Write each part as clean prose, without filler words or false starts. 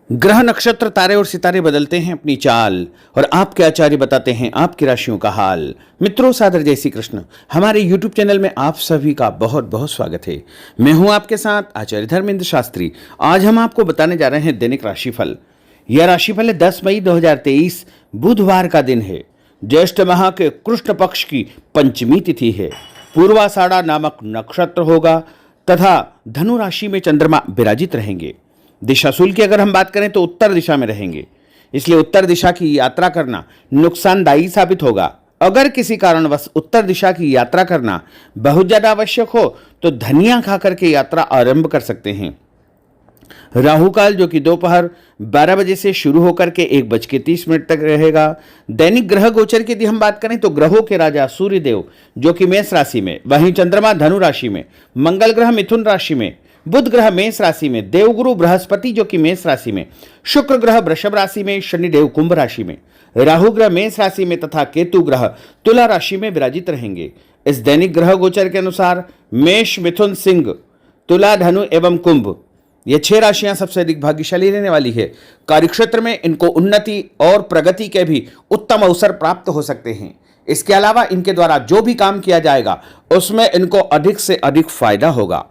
ग्रह नक्षत्र तारे और सितारे बदलते हैं अपनी चाल और आपके आचार्य बताते हैं आपकी राशियों का हाल। मित्रों, सादर जय श्री कृष्ण। हमारे YouTube चैनल में आप सभी का बहुत बहुत स्वागत है। मैं हूं आपके साथ आचार्य धर्मेंद्र शास्त्री। आज हम आपको बताने जा रहे हैं दैनिक राशिफल। यह राशिफल है 10 मई 2023 बुधवार का दिन है। ज्येष्ठ माह के कृष्ण पक्ष की पंचमी तिथि है। पूर्वाषाढ़ा नामक नक्षत्र होगा तथा धनु राशि में चंद्रमा विराजित रहेंगे। दिशाशूल की अगर हम बात करें तो उत्तर दिशा में रहेंगे, इसलिए उत्तर दिशा की यात्रा करना नुकसानदायी साबित होगा। अगर किसी कारणवश उत्तर दिशा की यात्रा करना बहुत ज्यादा आवश्यक हो तो धनिया खाकर के यात्रा आरंभ कर सकते हैं। राहु काल जो कि दोपहर 12 बजे से शुरू होकर के 1:30 तक रहेगा। दैनिक ग्रह गोचर की यदि हम बात करें तो ग्रहों के राजा सूर्य देव जो कि मेष राशि में, वहीं चंद्रमा धनु राशि में, मंगल ग्रह मिथुन राशि में, बुध ग्रह मेष राशि में, देवगुरु बृहस्पति जो कि मेष राशि में, शुक्र ग्रह वृषभ राशि में, शनिदेव कुंभ राशि में, राहु ग्रह मेष राशि में तथा केतु ग्रह तुला राशि में विराजित रहेंगे। इस दैनिक ग्रह गोचर के अनुसार मेष, मिथुन, सिंह, तुला, धनु एवं कुंभ ये 6 राशियां सबसे अधिक भाग्यशाली रहने वाली है। कार्यक्षेत्र में इनको उन्नति और प्रगति के भी उत्तम अवसर प्राप्त हो सकते हैं। इसके अलावा इनके द्वारा जो भी काम किया जाएगा उसमें इनको अधिक से अधिक फायदा होगा।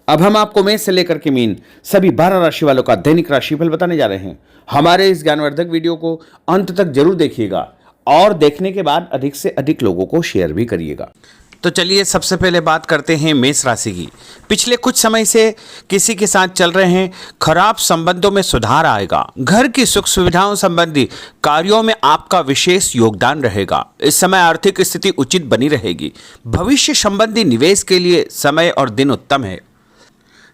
अब हम आपको मेष से लेकर के मीन सभी 12 राशि वालों का दैनिक राशिफल बताने जा रहे हैं। हमारे इस ज्ञानवर्धक वीडियो को अंत तक जरूर देखिएगा और देखने के बाद अधिक से अधिक लोगों को शेयर भी करिएगा। तो चलिए सबसे पहले बात करते हैं मेष राशि की। पिछले कुछ समय से किसी के साथ चल रहे हैं खराब संबंधों में सुधार आएगा। घर की सुख सुविधाओं संबंधी कार्यों में आपका विशेष योगदान रहेगा। इस समय आर्थिक स्थिति उचित बनी रहेगी। भविष्य संबंधी निवेश के लिए समय और दिन उत्तम है।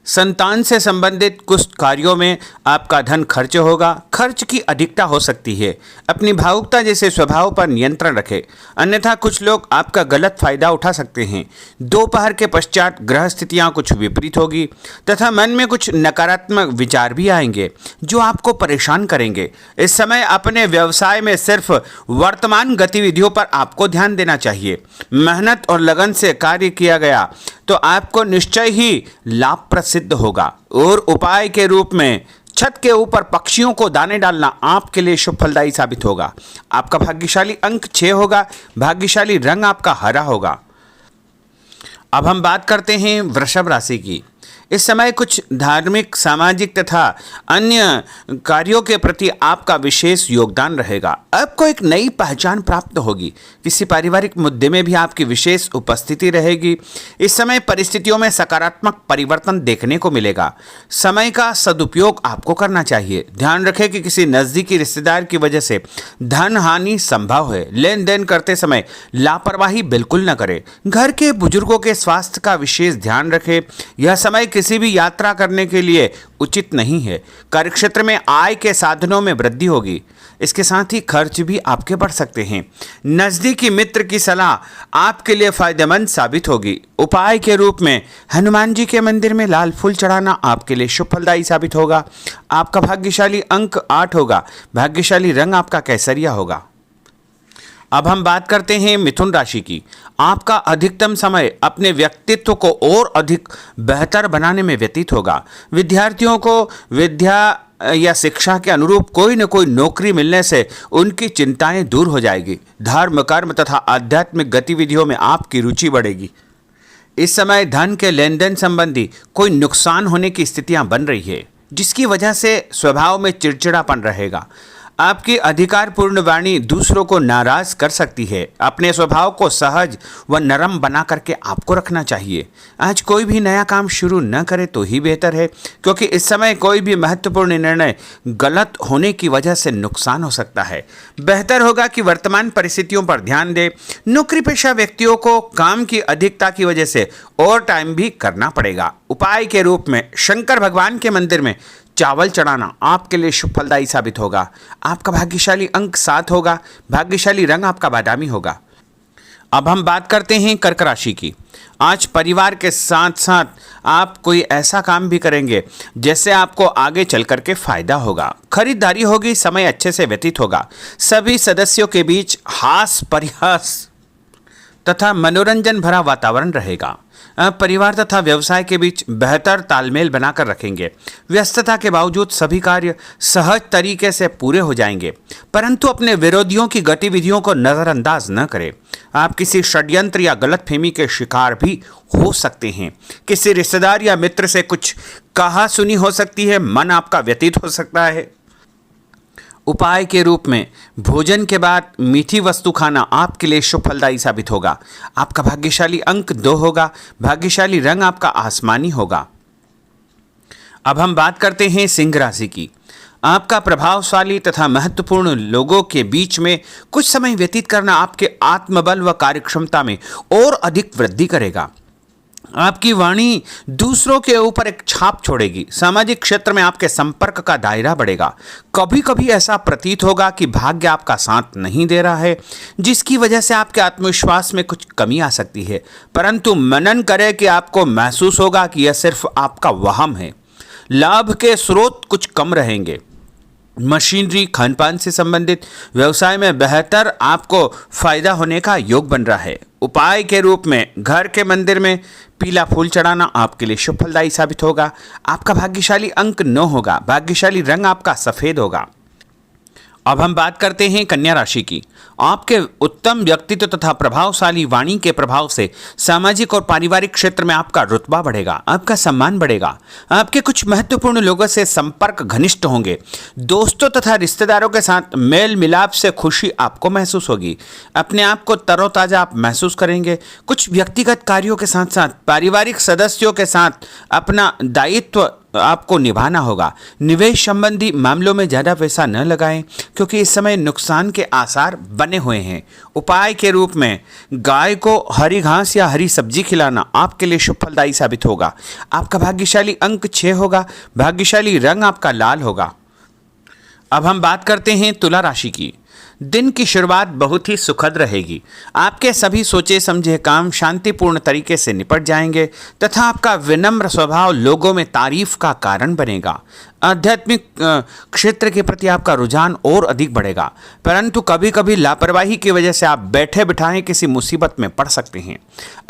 संतान से संबंधित कुछ कार्यों में आपका धन खर्च होगा। खर्च की अधिकता हो सकती है। अपनी भावुकता जैसे स्वभाव पर नियंत्रण रखें, अन्यथा कुछ लोग आपका गलत फायदा उठा सकते हैं। दोपहर के पश्चात ग्रह स्थितियां कुछ विपरीत होगी तथा मन में कुछ नकारात्मक विचार भी आएंगे जो आपको परेशान करेंगे। इस समय अपने व्यवसाय में सिर्फ वर्तमान गतिविधियों पर आपको ध्यान देना चाहिए। मेहनत और लगन से कार्य किया गया तो आपको निश्चय ही लाभप्रद सिद्ध होगा। और उपाय के रूप में छत के ऊपर पक्षियों को दाने डालना आपके लिए शुभ फलदायी साबित होगा। आपका भाग्यशाली अंक 6 होगा। भाग्यशाली रंग आपका हरा होगा। अब हम बात करते हैं वृषभ राशि की। इस समय कुछ धार्मिक, सामाजिक तथा अन्य कार्यों के प्रति आपका विशेष योगदान रहेगा। आपको एक नई पहचान प्राप्त होगी। किसी पारिवारिक मुद्दे में भी आपकी विशेष उपस्थिति रहेगी। इस समय परिस्थितियों में सकारात्मक परिवर्तन देखने को मिलेगा। समय का सदुपयोग आपको करना चाहिए। ध्यान रखें कि किसी नज़दीकी रिश्तेदार की वजह से धन हानि संभव है। लेन देन करते समय लापरवाही बिल्कुल न करें। घर के बुजुर्गों के स्वास्थ्य का विशेष ध्यान रखें। यह समय किसी भी यात्रा करने के लिए उचित नहीं है। कार्यक्षेत्र में आय के साधनों में वृद्धि होगी। इसके साथ ही खर्च भी आपके बढ़ सकते हैं। नज़दीकी मित्र की सलाह आपके लिए फायदेमंद साबित होगी। उपाय के रूप में हनुमान जी के मंदिर में लाल फूल चढ़ाना आपके लिए शुभ फलदायी साबित होगा। आपका भाग्यशाली अंक 8 होगा। भाग्यशाली रंग आपका केसरिया होगा। अब हम बात करते हैं मिथुन राशि की। आपका अधिकतम समय अपने व्यक्तित्व को और अधिक बेहतर बनाने में व्यतीत होगा। विद्यार्थियों को विद्या या शिक्षा के अनुरूप कोई न कोई नौकरी मिलने से उनकी चिंताएं दूर हो जाएगी। धर्म, कर्म तथा आध्यात्मिक गतिविधियों में आपकी रुचि बढ़ेगी। इस समय धन के लेन देन संबंधी कोई नुकसान होने की स्थितियां बन रही है, जिसकी वजह से स्वभाव में चिड़चिड़ापन रहेगा। आपकी अधिकारपूर्ण वाणी दूसरों को नाराज कर सकती है। अपने स्वभाव को सहज व नरम बना करके आपको रखना चाहिए। आज कोई भी नया काम शुरू न करे तो ही बेहतर है, क्योंकि इस समय कोई भी महत्वपूर्ण निर्णय गलत होने की वजह से नुकसान हो सकता है। बेहतर होगा कि वर्तमान परिस्थितियों पर ध्यान दें। नौकरी पेशा व्यक्तियों को काम की अधिकता की वजह से ओवर टाइम भी करना पड़ेगा। उपाय के रूप में शंकर भगवान के मंदिर में चावल चढ़ाना आपके लिए शुभ फलदायी साबित होगा। आपका भाग्यशाली अंक 7 होगा। भाग्यशाली रंग आपका बादामी होगा। अब हम बात करते हैं कर्क राशि की। आज परिवार के साथ साथ आप कोई ऐसा काम भी करेंगे जिससे आपको आगे चल करके फायदा होगा। खरीदारी होगी। समय अच्छे से व्यतीत होगा। सभी सदस्यों के बीच हास परिहास तथा मनोरंजन भरा वातावरण रहेगा। परिवार तथा व्यवसाय के बीच बेहतर तालमेल बनाकर रखेंगे। व्यस्तता के बावजूद सभी कार्य सहज तरीके से पूरे हो जाएंगे, परंतु अपने विरोधियों की गतिविधियों को नजरअंदाज न करें। आप किसी षड्यंत्र या गलतफहमी के शिकार भी हो सकते हैं। किसी रिश्तेदार या मित्र से कुछ कहा सुनी हो सकती है, मन आपका व्यतीत हो सकता है। उपाय के रूप में भोजन के बाद मीठी वस्तु खाना आपके लिए शुभ फलदायी साबित होगा। आपका भाग्यशाली अंक 2 होगा। भाग्यशाली रंग आपका आसमानी होगा। अब हम बात करते हैं सिंह राशि की। आपका प्रभावशाली तथा महत्वपूर्ण लोगों के बीच में कुछ समय व्यतीत करना आपके आत्मबल व कार्यक्षमता में और अधिक वृद्धि करेगा। आपकी वाणी दूसरों के ऊपर एक छाप छोड़ेगी। सामाजिक क्षेत्र में आपके संपर्क का दायरा बढ़ेगा। कभी कभी ऐसा प्रतीत होगा कि भाग्य आपका साथ नहीं दे रहा है, जिसकी वजह से आपके आत्मविश्वास में कुछ कमी आ सकती है, परंतु मनन करें कि आपको महसूस होगा कि यह सिर्फ आपका वहम है। लाभ के स्रोत कुछ कम रहेंगे। मशीनरी, खानपान से संबंधित व्यवसाय में बेहतर आपको फायदा होने का योग बन रहा है। उपाय के रूप में घर के मंदिर में पीला फूल चढ़ाना आपके लिए शुभ फलदायी साबित होगा। आपका भाग्यशाली अंक 9 होगा। भाग्यशाली रंग आपका सफेद होगा। अब हम बात करते हैं कन्या राशि की। आपके उत्तम व्यक्तित्व तथा प्रभावशाली वाणी के प्रभाव से सामाजिक और पारिवारिक क्षेत्र में आपका रुतबा बढ़ेगा, आपका सम्मान बढ़ेगा। आपके कुछ महत्वपूर्ण लोगों से संपर्क घनिष्ठ होंगे। दोस्तों तथा रिश्तेदारों के साथ मेल मिलाप से खुशी आपको महसूस होगी। अपने आप को तरोताजा आप महसूस करेंगे। कुछ व्यक्तिगत कार्यों के साथ साथ पारिवारिक सदस्यों के साथ अपना दायित्व आपको निभाना होगा। निवेश संबंधी मामलों में ज़्यादा पैसा न लगाएं, क्योंकि इस समय नुकसान के आसार बने हुए हैं। उपाय के रूप में गाय को हरी घास या हरी सब्जी खिलाना आपके लिए शुभ फलदायी साबित होगा। आपका भाग्यशाली अंक 6 होगा। भाग्यशाली रंग आपका लाल होगा। अब हम बात करते हैं तुला राशि की। दिन की शुरुआत बहुत ही सुखद रहेगी। आपके सभी सोचे समझे काम शांतिपूर्ण तरीके से निपट जाएंगे तथा आपका विनम्र स्वभाव लोगों में तारीफ का कारण बनेगा। आध्यात्मिक क्षेत्र के प्रति आपका रुझान और अधिक बढ़ेगा, परंतु कभी कभी लापरवाही की वजह से आप बैठे बिठाए किसी मुसीबत में पड़ सकते हैं।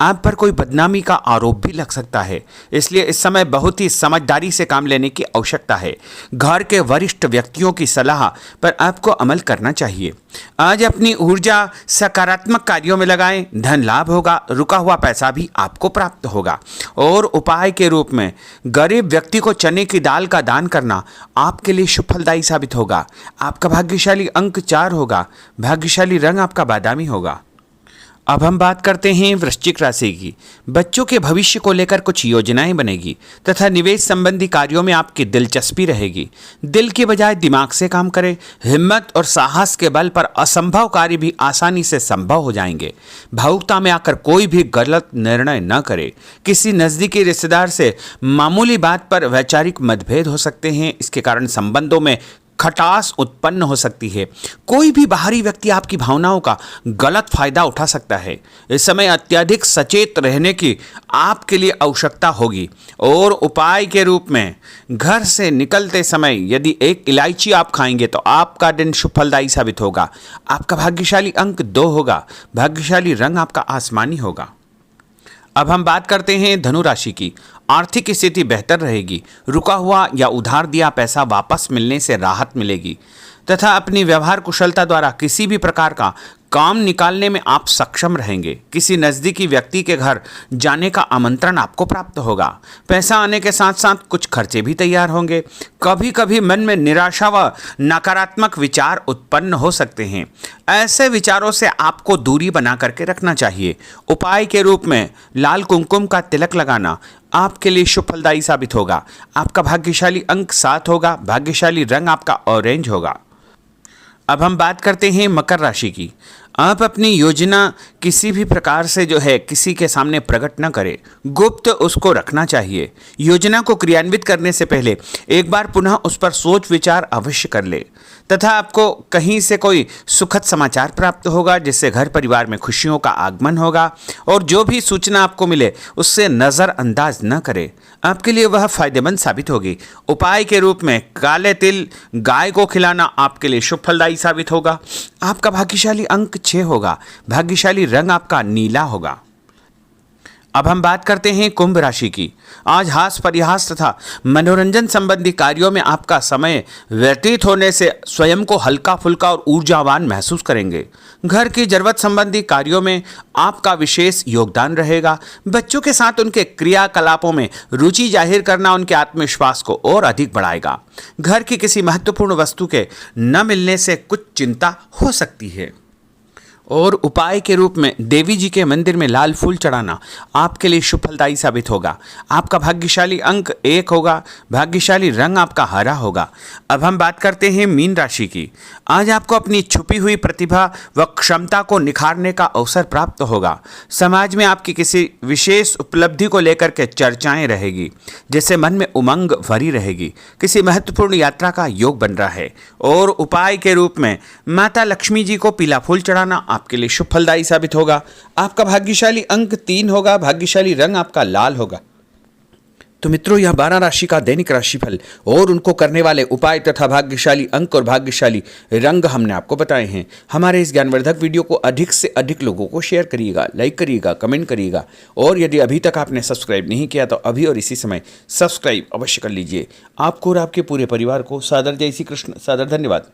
आप पर कोई बदनामी का आरोप भी लग सकता है, इसलिए इस समय बहुत ही समझदारी से काम लेने की आवश्यकता है। घर के वरिष्ठ व्यक्तियों की सलाह पर आपको अमल करना चाहिए। आज अपनी ऊर्जा सकारात्मक कार्यों में लगाएं। धन लाभ होगा। रुका हुआ पैसा भी आपको प्राप्त होगा। और उपाय के रूप में गरीब व्यक्ति को चने की दाल का दान करना आपके लिए शुभ फलदायी साबित होगा। आपका भाग्यशाली अंक 4 होगा। भाग्यशाली रंग आपका बादामी होगा। अब हम बात करते हैं वृश्चिक राशि की। बच्चों के भविष्य को लेकर कुछ योजनाएं बनेगी तथा निवेश संबंधी कार्यों में आपकी दिलचस्पी रहेगी। दिल के बजाय दिमाग से काम करें। हिम्मत और साहस के बल पर असंभव कार्य भी आसानी से संभव हो जाएंगे। भावुकता में आकर कोई भी गलत निर्णय न करें। किसी नज़दीकी रिश्तेदार से मामूली बात पर वैचारिक मतभेद हो सकते हैं। इसके कारण संबंधों में खटास उत्पन्न हो सकती है। कोई भी बाहरी व्यक्ति आपकी भावनाओं का गलत फायदा उठा सकता है। इस समय अत्यधिक सचेत रहने की आपके लिए आवश्यकता होगी। और उपाय के रूप में घर से निकलते समय यदि एक इलायची आप खाएंगे तो आपका दिन शुभ फलदायी साबित होगा। आपका भाग्यशाली अंक 2 होगा। भाग्यशाली रंग आपका आसमानी होगा। अब हम बात करते हैं धनु राशि की। आर्थिक स्थिति बेहतर रहेगी। रुका हुआ या उधार दिया पैसा वापस मिलने से राहत मिलेगी तथा अपनी व्यवहार कुशलता द्वारा किसी भी प्रकार का काम निकालने में आप सक्षम रहेंगे। किसी नज़दीकी व्यक्ति के घर जाने का आमंत्रण आपको प्राप्त होगा। पैसा आने के साथ साथ कुछ खर्चे भी तैयार होंगे। कभी कभी मन में निराशा व नकारात्मक विचार उत्पन्न हो सकते हैं। ऐसे विचारों से आपको दूरी बना करके रखना चाहिए। उपाय के रूप में लाल कुमकुम का तिलक लगाना आपके लिए शुभ फलदायी साबित होगा। आपका भाग्यशाली अंक 7 होगा। भाग्यशाली रंग आपका ऑरेंज होगा। अब हम बात करते हैं मकर राशि की। आप अपनी योजना किसी भी प्रकार से जो है किसी के सामने प्रकट न करें। गुप्त उसको रखना चाहिए। योजना को क्रियान्वित करने से पहले एक बार पुनः उस पर सोच विचार अवश्य कर ले तथा आपको कहीं से कोई सुखद समाचार प्राप्त होगा जिससे घर परिवार में खुशियों का आगमन होगा। और जो भी सूचना आपको मिले उससे नज़रअंदाज न करें, आपके लिए वह फायदेमंद साबित होगी। उपाय के रूप में काले तिल गाय को खिलाना आपके लिए शुभ फलदायी साबित होगा। आपका भाग्यशाली अंक 6 होगा। भाग्यशाली रंग आपका नीला होगा। अब हम बात करते हैं कुंभ राशि की। आज हास परिहास तथा मनोरंजन संबंधी कार्यों में आपका समय व्यतीत होने से स्वयं को हल्का फुल्का और ऊर्जावान महसूस करेंगे। घर की जरूरत संबंधी कार्यों में आपका विशेष योगदान रहेगा। बच्चों के साथ उनके क्रियाकलापों में रुचि जाहिर करना उनके आत्मविश्वास को और अधिक बढ़ाएगा। घर की किसी महत्वपूर्ण वस्तु के न मिलने से कुछ चिंता हो सकती है। और उपाय के रूप में देवी जी के मंदिर में लाल फूल चढ़ाना आपके लिए शुभ फलदायी साबित होगा। आपका भाग्यशाली अंक 1 होगा। भाग्यशाली रंग आपका हरा होगा। अब हम बात करते हैं मीन राशि की। आज आपको अपनी छुपी हुई प्रतिभा व क्षमता को निखारने का अवसर प्राप्त होगा। समाज में आपकी किसी विशेष उपलब्धि को लेकर के चर्चाएं रहेगी, जिससे मन में उमंग भरी रहेगी। किसी महत्वपूर्ण यात्रा का योग बन रहा है। और उपाय के रूप में माता लक्ष्मी जी को पीला फूल चढ़ाना आपके लिए शुभ फलदायी साबित होगा। आपका भाग्यशाली अंक 3 होगा। भाग्यशाली रंग आपका लाल होगा। तो मित्रों, यह 12 राशि का दैनिक राशिफल और उनको करने वाले उपाय तथा भाग्यशाली अंक और भाग्यशाली रंग हमने आपको बताए हैं। हमारे इस ज्ञानवर्धक वीडियो को अधिक से अधिक लोगों को शेयर करिएगा, लाइक करिएगा, कमेंट करिएगा। और यदि अभी तक आपने सब्सक्राइब नहीं किया तो अभी और इसी समय सब्सक्राइब अवश्य कर लीजिए। आपको और आपके पूरे परिवार को सादर जय श्री कृष्ण, सादर धन्यवाद।